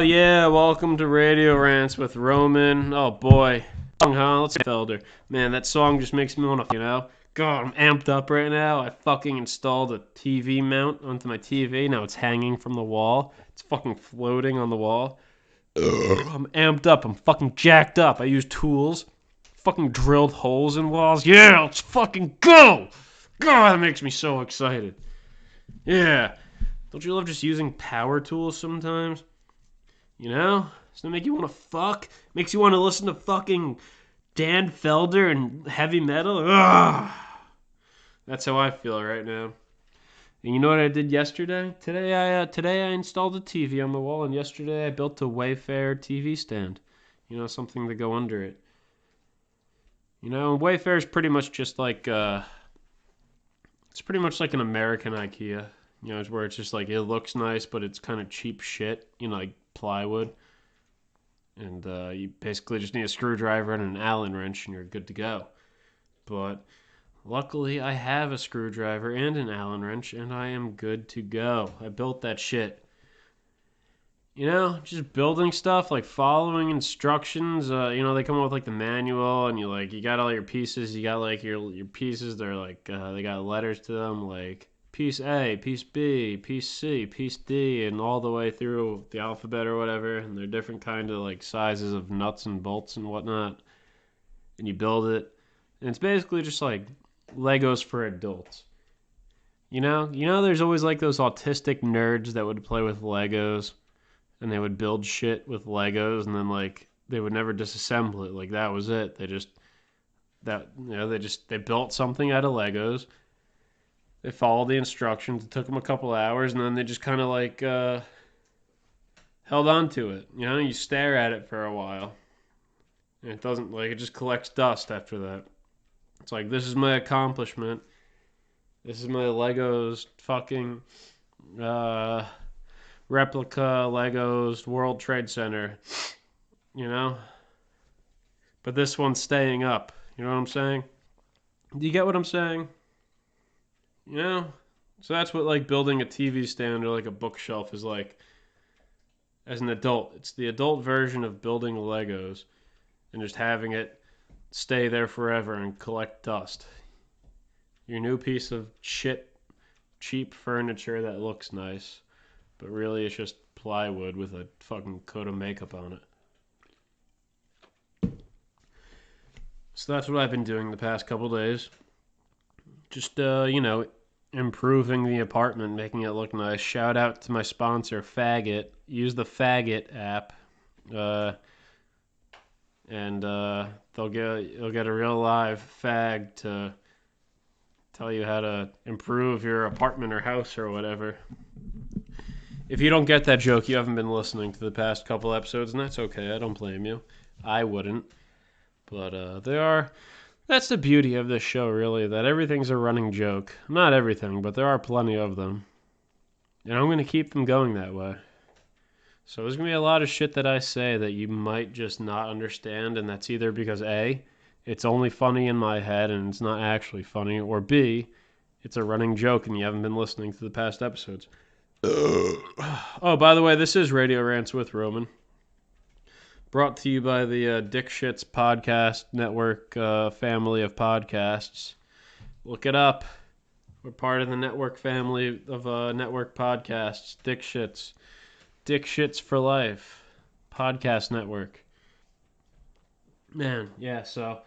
yeah, welcome to Radio Rants with Roman. Oh boy, let's get Felder. Man, that song just makes me want to, God, I'm amped up right now. I fucking installed a TV mount onto my TV. Now it's hanging from the wall. It's fucking floating on the wall. I'm amped up. I'm fucking jacked up. I use tools. Fucking drilled holes in walls. Yeah, let's fucking go! God, that makes me so excited. Yeah. Don't you love just using power tools sometimes? Doesn't that make you want to fuck? Makes you want to listen to fucking Dan Felder and heavy metal? Ugh. That's how I feel right now. And you know what I did yesterday? Today I installed a TV on the wall, and yesterday I built a Wayfair TV stand. Something to go under it. Wayfair is pretty much just like it's pretty much like an American IKEA. It's where it's just like it looks nice, but it's kind of cheap shit. Like plywood. And you basically just need a screwdriver and an Allen wrench, and you're good to go. But luckily, I have a screwdriver and an Allen wrench, and I am good to go. I built that shit. Just building stuff, like following instructions. They come up with like the manual, and you got all your pieces. You got like your pieces. They're like they got letters to them, like piece A, piece B, piece C, piece D, and all the way through the alphabet or whatever. And they're different kind of like sizes of nuts and bolts and whatnot. And you build it, and it's basically just like Legos for adults. There's always like those autistic nerds that would play with Legos. And they would build shit with Legos, and then like they would never disassemble it. Like that was it. They built something out of Legos. They followed the instructions. It took them a couple hours, and then they just kind of like held on to it. You stare at it for a while, and it just collects dust after that. It's like, this is my accomplishment. This is my Legos fucking replica Legos World Trade Center, But this one's staying up. You know what I'm saying? Do you get what I'm saying? So that's what like building a TV stand or like a bookshelf is like as an adult. It's the adult version of building Legos and just having it stay there forever and collect dust. Your new piece of shit, cheap furniture that looks nice. But really, it's just plywood with a fucking coat of makeup on it. So that's what I've been doing the past couple days. Just, improving the apartment, making it look nice. Shout out to my sponsor, Faggot. Use the Faggot app. And you'll get a real live fag to tell you how to improve your apartment or house or whatever. If you don't get that joke, you haven't been listening to the past couple episodes, and that's okay. I don't blame you. I wouldn't. But that's the beauty of this show, really, that everything's a running joke. Not everything, but there are plenty of them. And I'm going to keep them going that way. So there's going to be a lot of shit that I say that you might just not understand, and that's either because A, it's only funny in my head and it's not actually funny, or B, it's a running joke and you haven't been listening to the past episodes. Oh, by the way, this is Radio Rants with Roman. Brought to you by the Dick Shits Podcast Network family of podcasts. Look it up. We're part of the network family of network podcasts. Dick Shits. Dick Shits for Life. Podcast Network. Man, yeah, so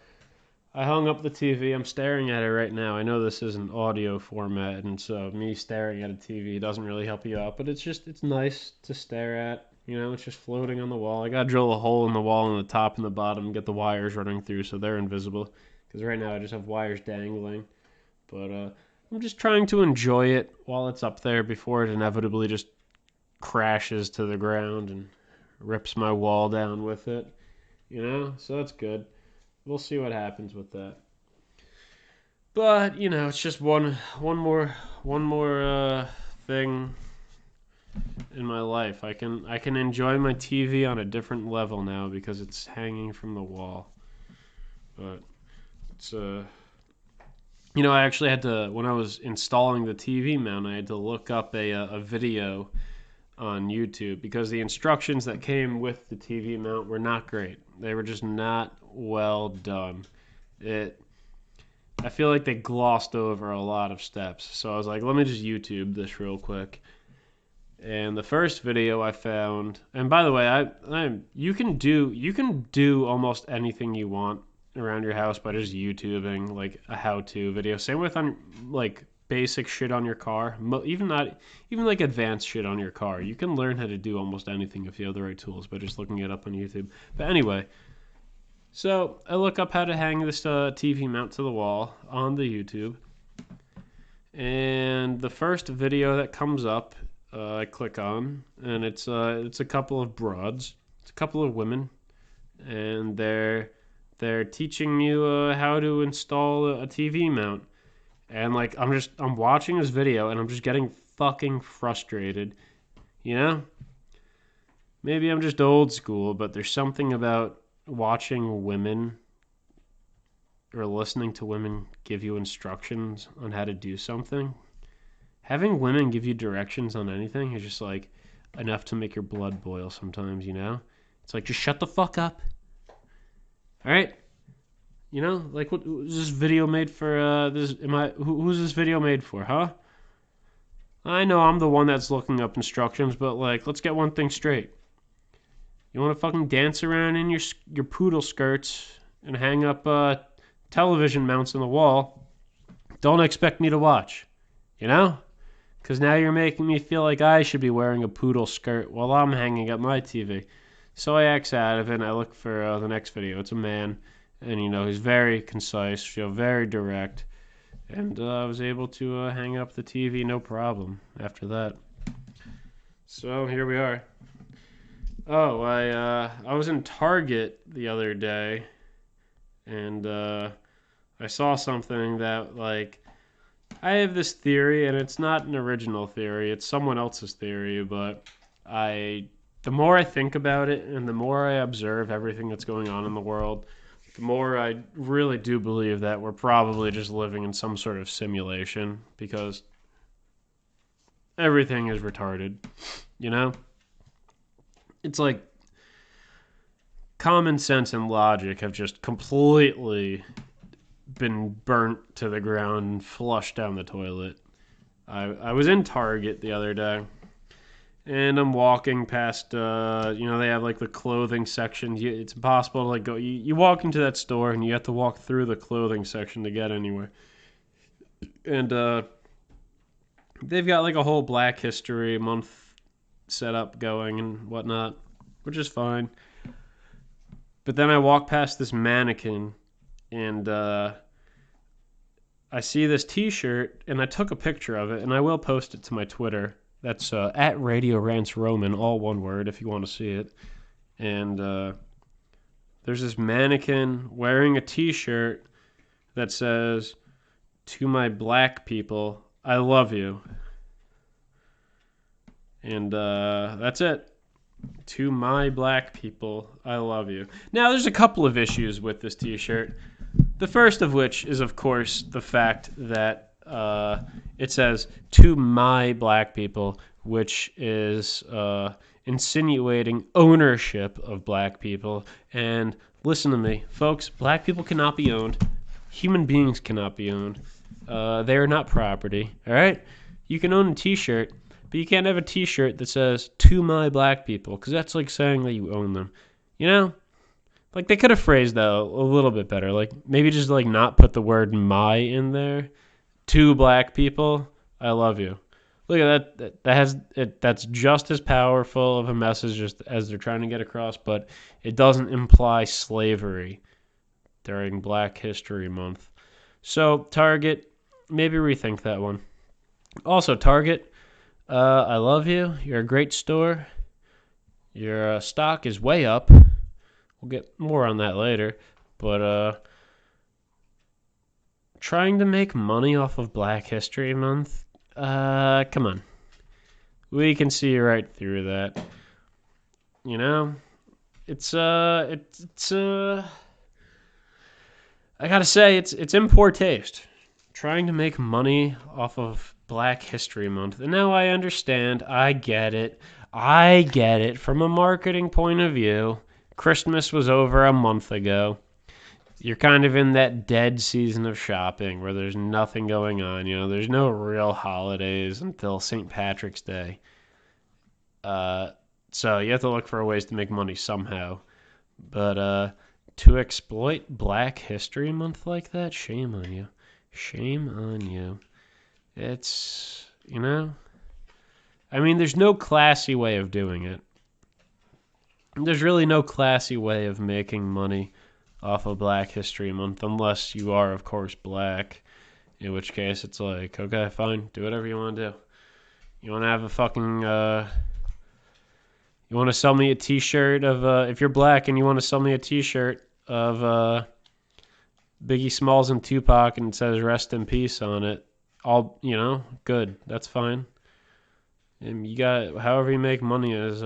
I hung up the TV. I'm staring at it right now. I know this isn't audio format, and so me staring at a TV doesn't really help you out, but it's nice to stare at. It's just floating on the wall. I gotta drill a hole in the wall on the top and the bottom and get the wires running through so they're invisible. Because right now I just have wires dangling. But I'm just trying to enjoy it while it's up there before it inevitably just crashes to the ground and rips my wall down with it. So that's good. We'll see what happens with that. But, it's just one more thing in my life. I can enjoy my TV on a different level now because it's hanging from the wall. But it's I actually had to, when I was installing the TV mount, I had to look up a video on YouTube because the instructions that came with the TV mount were not great. They were just not well done. I feel like they glossed over a lot of steps. So I was like, let me just YouTube this real quick. And the first video I found, and by the way, you can do almost anything you want around your house by just YouTubing like a how-to video. Same with on like basic shit on your car, even like advanced shit on your car. You can learn how to do almost anything if you have the right tools by just looking it up on YouTube. But anyway, so I look up how to hang this TV mount to the wall on the YouTube, and the first video that comes up, I click on, and it's a couple of broads, it's a couple of women, and they're teaching you how to install a TV mount. And like I'm watching this video and I'm just getting fucking frustrated. You know? Maybe I'm just old school, but there's something about watching women or listening to women give you instructions on how to do something. Having women give you directions on anything is just like enough to make your blood boil sometimes, you know? It's like, just shut the fuck up. All right? You know, like, what was this video made for? Who's this video made for, huh? I know I'm the one that's looking up instructions, but like, let's get one thing straight. You want to fucking dance around in your poodle skirts and hang up television mounts on the wall? Don't expect me to watch, you know? Because now you're making me feel like I should be wearing a poodle skirt while I'm hanging up my TV. So I X out of it and I look for the next video. It's a man. And, you know, he's very concise, very direct. And I was able to hang up the TV no problem after that. So here we are. Oh, I was in Target the other day. And I saw something that, like, I have this theory, and it's not an original theory. It's someone else's theory, but the more I think about it and the more I observe everything that's going on in the world, the more I really do believe that we're probably just living in some sort of simulation because everything is retarded, you know? It's like common sense and logic have just completely been burnt to the ground and flushed down the toilet. I was in Target the other day, and I'm walking past, they have like the clothing section. It's impossible to like go. You walk into that store and you have to walk through the clothing section to get anywhere. And they've got like a whole Black History Month setup going and whatnot, which is fine. But then I walk past this mannequin and I see this t-shirt and I took a picture of it and I will post it to my Twitter. That's at Radio Rants Roman, all one word if you want to see it. And there's this mannequin wearing a t-shirt that says, "To my black people, I love you." And that's it. "To my black people, I love you." Now, there's a couple of issues with this t-shirt. The first of which is, of course, the fact that it says "to my black people," which is insinuating ownership of black people. And listen to me, folks, black people cannot be owned. Human beings cannot be owned. They are not property, all right? You can own a t-shirt, but you can't have a t-shirt that says "to my black people," because that's like saying that you own them, you know? Like, they could have phrased that a little bit better. Like, maybe just, like, not put the word "my" in there. "To black people, I love you." Look at that. That's just as powerful of a message as they're trying to get across, but it doesn't imply slavery during Black History Month. So, Target, maybe rethink that one. Also, Target, I love you. You're a great store. Your stock is way up. We'll get more on that later, but trying to make money off of Black History Month? Come on. We can see right through that. You know? It's I gotta say, it's in poor taste. Trying to make money off of Black History Month. And now I understand. I get it. I get it. From a marketing point of view, Christmas was over a month ago. You're kind of in that dead season of shopping where there's nothing going on. There's no real holidays until St. Patrick's Day. So you have to look for ways to make money somehow. But to exploit Black History Month like that, shame on you. Shame on you. It's, I mean, there's no classy way of doing it. There's really no classy way of making money off of Black History Month unless you are, of course, black. In which case, it's like, okay, fine, do whatever you want to do. You want to have a fucking, you want to sell me a t-shirt of, if you're black and you want to sell me a t-shirt of Biggie Smalls and Tupac and it says rest in peace on it, all, good, that's fine. And you got, however you make money is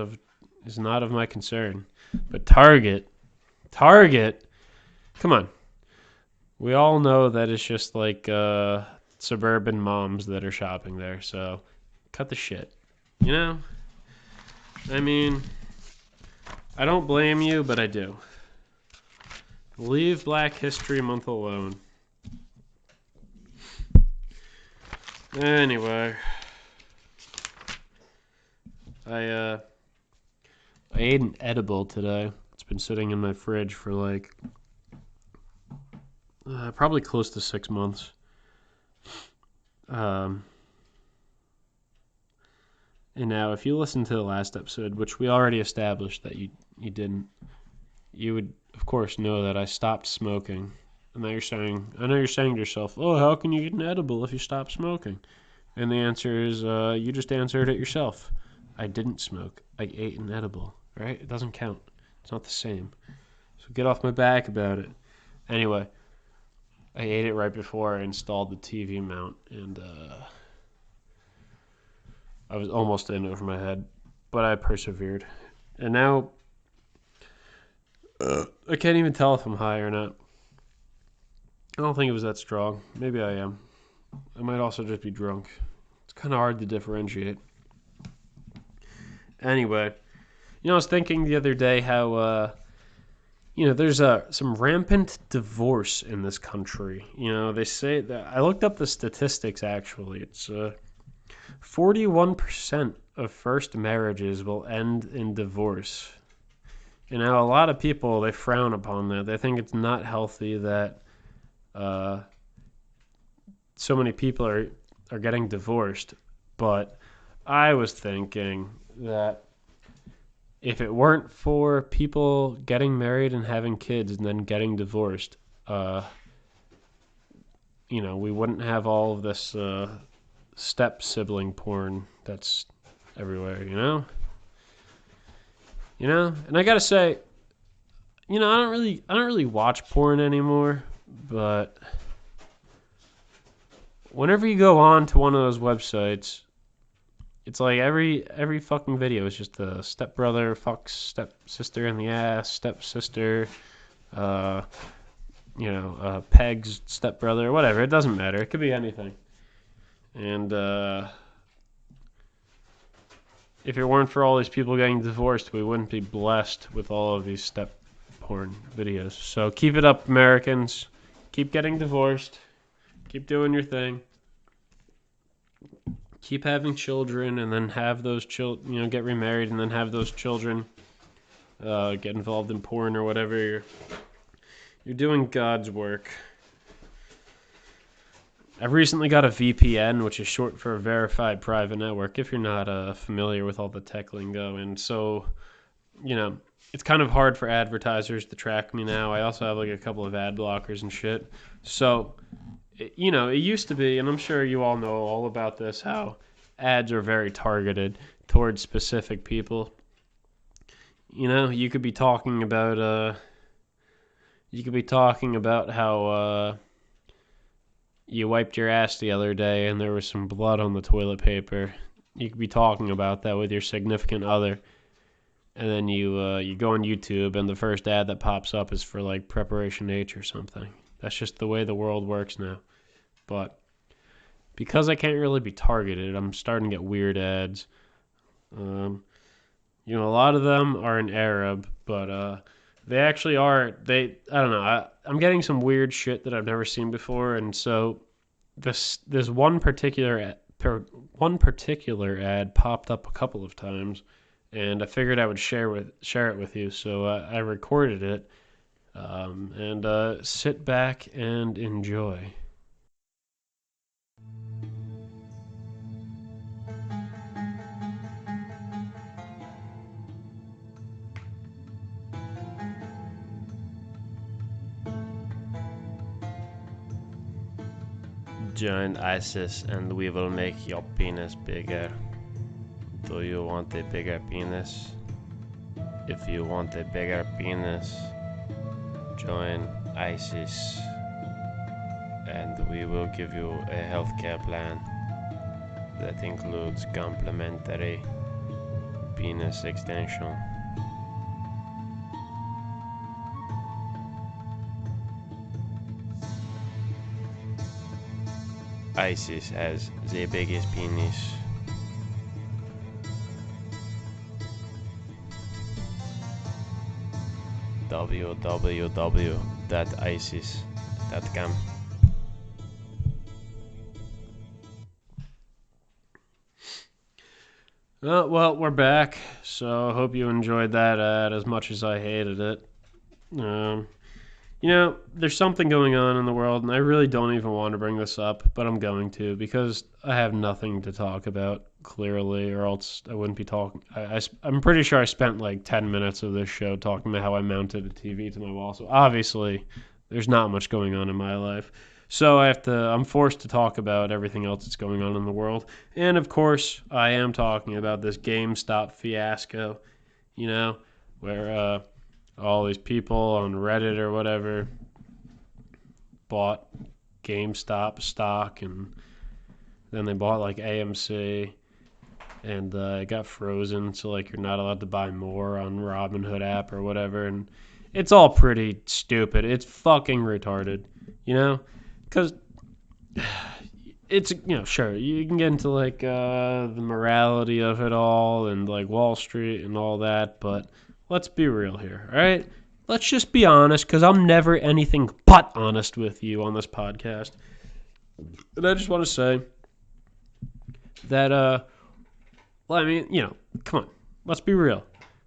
not of my concern. But Target, come on. We all know that it's just like suburban moms that are shopping there, so cut the shit. I mean, I don't blame you, but I do. Leave Black History Month alone. Anyway, I ate an edible today. It's been sitting in my fridge for like probably close to 6 months. And now, if you listen to the last episode, which we already established that you didn't, you would, of course, know that I stopped smoking. And now I know you're saying to yourself, oh, how can you get an edible if you stop smoking? And the answer is, you just answered it yourself. I didn't smoke. I ate an edible, right? It doesn't count. It's not the same. So get off my back about it. Anyway, I ate it right before I installed the TV mount, and I was almost in over my head, but I persevered. And now, I can't even tell if I'm high or not. I don't think it was that strong. Maybe I am. I might also just be drunk. It's kind of hard to differentiate. Anyway, I was thinking the other day how, there's some rampant divorce in this country. They say that, I looked up the statistics actually. It's 41% of first marriages will end in divorce. Now a lot of people, they frown upon that. They think it's not healthy that so many people are getting divorced. But I was thinking that if it weren't for people getting married and having kids and then getting divorced, we wouldn't have all of this step sibling porn that's everywhere, And I gotta say, I don't really watch porn anymore, but whenever you go on to one of those websites, it's like every fucking video is just a stepbrother fucks stepsister in the ass, stepsister, Peg's stepbrother, whatever. It doesn't matter. It could be anything. And if it weren't for all these people getting divorced, we wouldn't be blessed with all of these step porn videos. So keep it up, Americans. Keep getting divorced. Keep doing your thing. Keep having children, and then have those children, get remarried, and then have those children get involved in porn or whatever. You're doing God's work. I've recently got a VPN, which is short for a verified private network, if you're not familiar with all the tech lingo. And so, it's kind of hard for advertisers to track me now. I also have like a couple of ad blockers and shit. So, it used to be, and I'm sure you all know all about this, how ads are very targeted towards specific people. You could be talking about how you wiped your ass the other day and there was some blood on the toilet paper. You could be talking about that with your significant other, and then you go on YouTube and the first ad that pops up is for like Preparation H or something. That's just the way the world works now. But because I can't really be targeted, I'm starting to get weird ads. You know, a lot of them are in Arab, but they actually are. I don't know. I'm getting some weird shit that I've never seen before, and so this one particular ad popped up a couple of times, and I figured I would share it with you. So I recorded it, and sit back and enjoy. Join ISIS and we will make your penis bigger. Do you want a bigger penis? If you want a bigger penis, join ISIS and we will give you a healthcare plan that includes complimentary penis extension. ISIS has the biggest penis. www.isis.com. Well, we're back, so I hope you enjoyed that ad as much as I hated it. You know, there's something going on in the world, and I really don't even want to bring this up, but I'm going to because I have nothing to talk about, clearly, or else I wouldn't be talking. I'm pretty sure I spent like 10 minutes of this show talking about how I mounted a TV to my wall, so obviously there's not much going on in my life. So I'm forced to talk about everything else that's going on in the world. And of course, I am talking about this GameStop fiasco, you know, where all these people on Reddit or whatever bought GameStop stock, and then they bought like AMC, and it got frozen, so like you're not allowed to buy more on Robinhood app or whatever, and it's all pretty stupid. It's fucking retarded, you know, because it's, you know, sure, you can get into like the morality of it all and like Wall Street and all that, but let's be real here, all right? Let's just be honest, because I'm never anything but honest with you on this podcast. And I just want to say that, well, I mean, you know, come on, let's be real.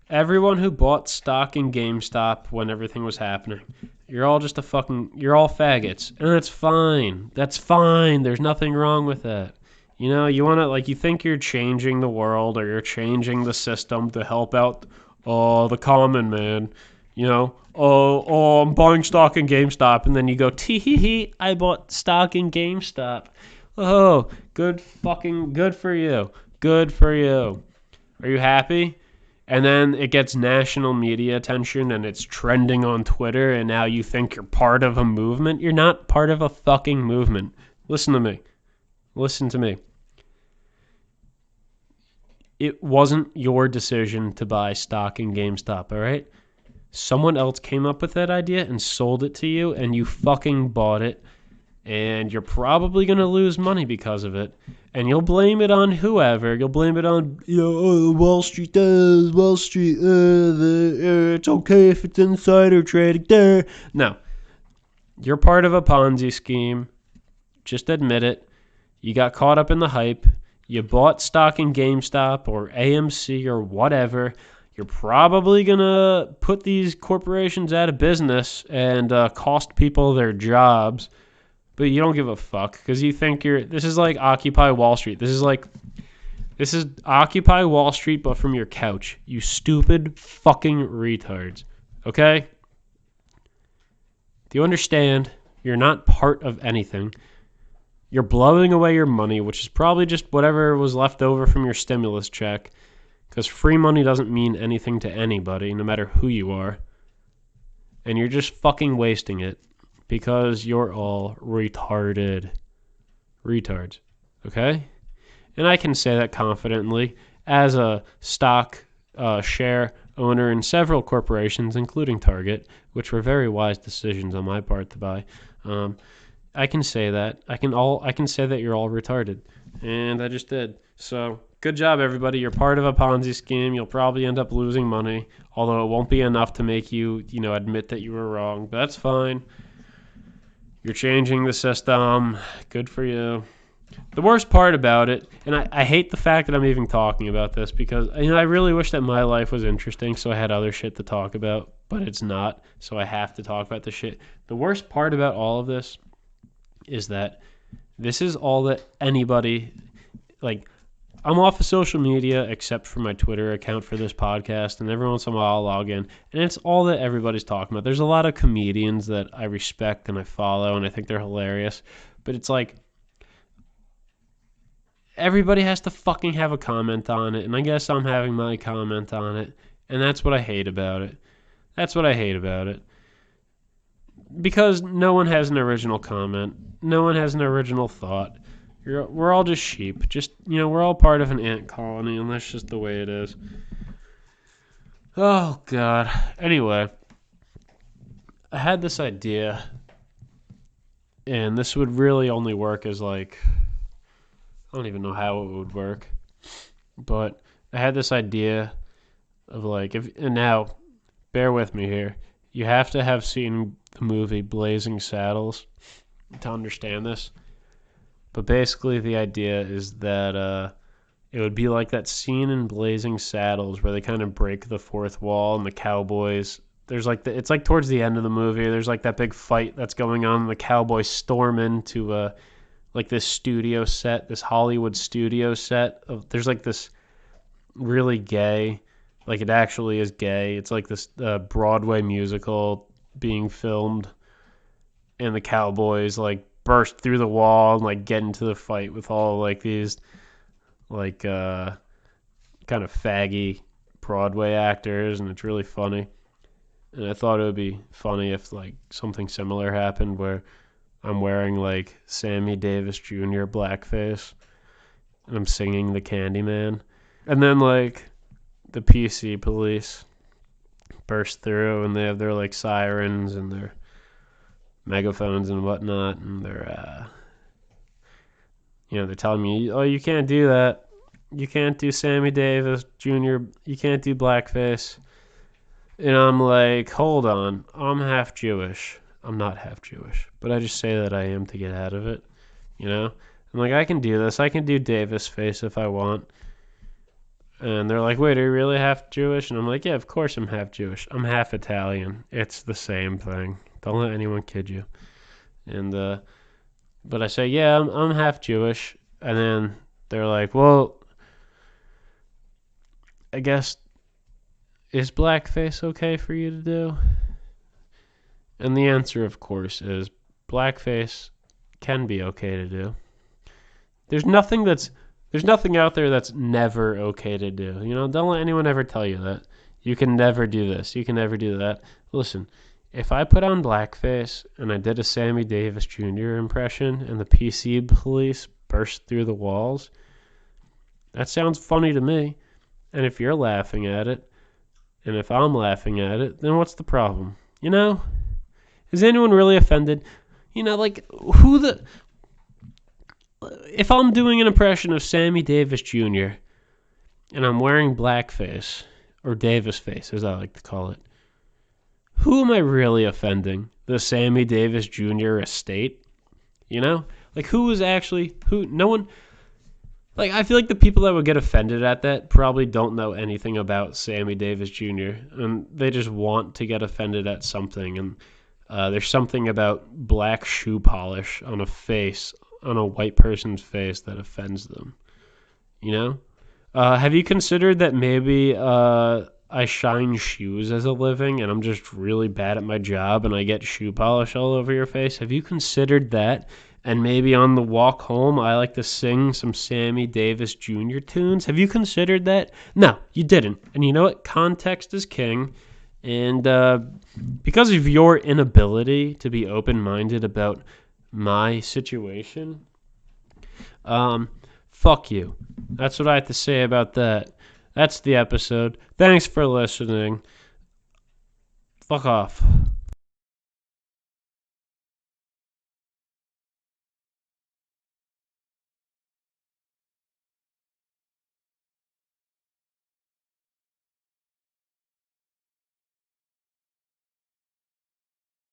Everyone who bought stock in GameStop when everything was happening, you're all faggots. And that's fine. That's fine. There's nothing wrong with that. You know, you think you're changing the world or you're changing the system to help out the common man, you know, I'm buying stock in GameStop, and then you go, tee-hee-hee, I bought stock in GameStop. Oh, good for you. Good for you. Are you happy? And then it gets national media attention, and it's trending on Twitter, and now you think you're part of a movement? You're not part of a fucking movement. Listen to me. It wasn't your decision to buy stock in GameStop, all right? Someone else came up with that idea and sold it to you, and you fucking bought it, and you're probably going to lose money because of it, and you'll blame it on whoever. You'll blame it on, you know, Wall Street, it's okay if it's insider trading there. No. You're part of a Ponzi scheme. Just admit it. You got caught up in the hype. You bought stock in GameStop or AMC or whatever. You're probably going to put these corporations out of business and cost people their jobs. But you don't give a fuck because you think this is like Occupy Wall Street. This is Occupy Wall Street, but from your couch. You stupid fucking retards. Okay? Do you understand? You're not part of anything. You're blowing away your money, which is probably just whatever was left over from your stimulus check, because free money doesn't mean anything to anybody, no matter who you are. And you're just fucking wasting it because you're all retarded. Retards. Okay? And I can say that confidently as a stock share owner in several corporations, including Target, which were very wise decisions on my part to buy. I can say that. I can say that you're all retarded, and I just did. So Good job, everybody. You're part of a Ponzi scheme. You'll probably end up losing money, although it won't be enough to make you, admit that you were wrong. But that's fine. You're changing the system. Good for you. The worst part about it, and I hate the fact that I'm even talking about this because, I really wish that my life was interesting so I had other shit to talk about, but it's not, so I have to talk about the shit. The worst part about all of this is that this is all that anybody, I'm off of social media except for my Twitter account for this podcast, and every once in a while I'll log in, and it's all that everybody's talking about. There's a lot of comedians that I respect and I follow, and I think they're hilarious, but it's like everybody has to fucking have a comment on it, and I guess I'm having my comment on it, and that's what I hate about it. That's what I hate about it. Because no one has an original comment. No one has an original thought. We're all just sheep. We're all part of an ant colony, and that's just the way it is. Oh, God. Anyway, I had this idea, and this would really only work as, I don't even know how it would work, but I had this idea of, and now, bear with me here. You have to have seen the movie Blazing Saddles to understand this. But basically, the idea is that it would be like that scene in Blazing Saddles where they kind of break the fourth wall and the cowboys. There's it's towards the end of the movie. There's that big fight that's going on. And the cowboys storm into this studio set, this Hollywood studio set. There's this really gay, it actually is gay. It's this Broadway musical being filmed, and the cowboys burst through the wall and get into the fight with all these kind of faggy Broadway actors, and it's really funny. And I thought it would be funny if something similar happened where I'm wearing Sammy Davis Jr. blackface and I'm singing the Candyman, and then the PC police burst through and they have their sirens and their megaphones and whatnot, and they're they're telling me, oh, you can't do that, you can't do Sammy Davis Jr., you can't do blackface. And I'm hold on, I'm half Jewish. I'm not half Jewish, but I just say that I am to get out of it, I'm I can do this, I can do Davis face if I want. And they're wait, are you really half Jewish? And I'm yeah, of course I'm half Jewish, I'm half Italian, it's the same thing. Don't let anyone kid you. And but I say, yeah, I'm half Jewish. And then they're well, I guess, is blackface okay for you to do? And the answer, of course, is blackface can be okay to do. There's nothing out there that's never okay to do. Don't let anyone ever tell you that. You can never do this. You can never do that. Listen, if I put on blackface and I did a Sammy Davis Jr. impression and the PC police burst through the walls, that sounds funny to me. And if you're laughing at it, and if I'm laughing at it, then what's the problem? Is anyone really offended? If I'm doing an impression of Sammy Davis Jr. and I'm wearing blackface, or Davis face as I like to call it, who am I really offending? The Sammy Davis Jr. estate? Who is actually, no one, I feel the people that would get offended at that probably don't know anything about Sammy Davis Jr. and they just want to get offended at something, and there's something about black shoe polish on a white person's face that offends them. Have you considered that maybe I shine shoes as a living and I'm just really bad at my job and I get shoe polish all over your face? Have you considered that? And maybe on the walk home, I like to sing some Sammy Davis Jr. tunes. Have you considered that? No, you didn't. And you know what? Context is king. And because of your inability to be open-minded about my situation, fuck you. That's what I have to say about that. That's the episode. Thanks for listening. Fuck off.